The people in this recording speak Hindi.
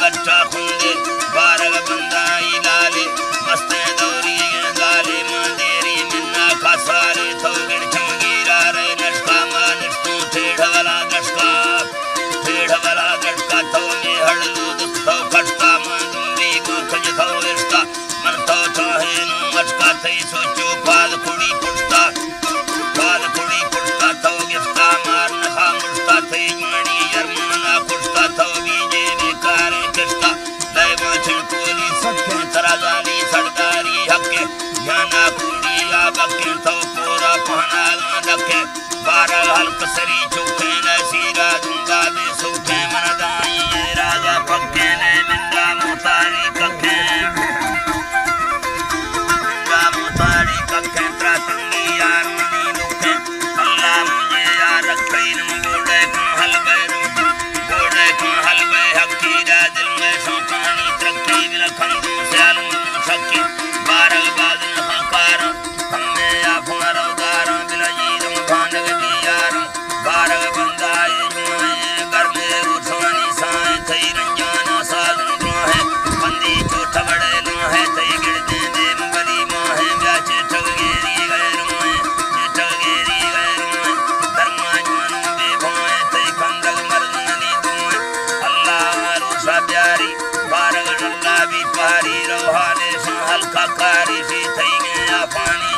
बच्चा खुंदे बारग बंदाई लाले मस्ते दौरी लाले मंदेरी निन्ना खासारे तो गिण चमगीरा रे नटका मानिष्टू ठेढ़वला गटका तो में हड़लू दुख तो खटका मंदुंबी को खज तो विरस्ता मन तो चाहे नु मचका थई सोचो पाल कुड़ी पुटता तो गिफ्ता मार नखा मुड़ता थई मणी यरमना पुटता तो बीजे बेकारे किस्ता दैवा छिड़कोली सत्य तराजानी सरदारी हके ज्ञाना कुंडी या बके तो पूरा पहना लके बारह हल्क सरी चौके न सीरा दूंगा बे सूखे मन दाई राजा पक्के ने मिंदा मुतारी कखे त्रातंगी यार मनी दुखे अल्लाह मुझे यार रखे न बोले को हलवे हकीरा दिल में सोकानी तरक्की विलखन दो सयालू शक्की बारह बादल हकार हमने आफर उदार बिलजी तुम भांडग दियार बारह बंदाए जुए घर में रुठवानी साए थई रंजाना साधन द्रोहे बंदी चोट बड़े लोहे थई गिरदे दे बली मोहे ब्याचे ठगेरी गए रोए धर्मा जुआन बे भोए थई खंदग मर्दनी दुए अल्लाह रूसा प्यारी बारग अल्लाह भी पारी रोहाले से हल्का कारी सी थई गया पानी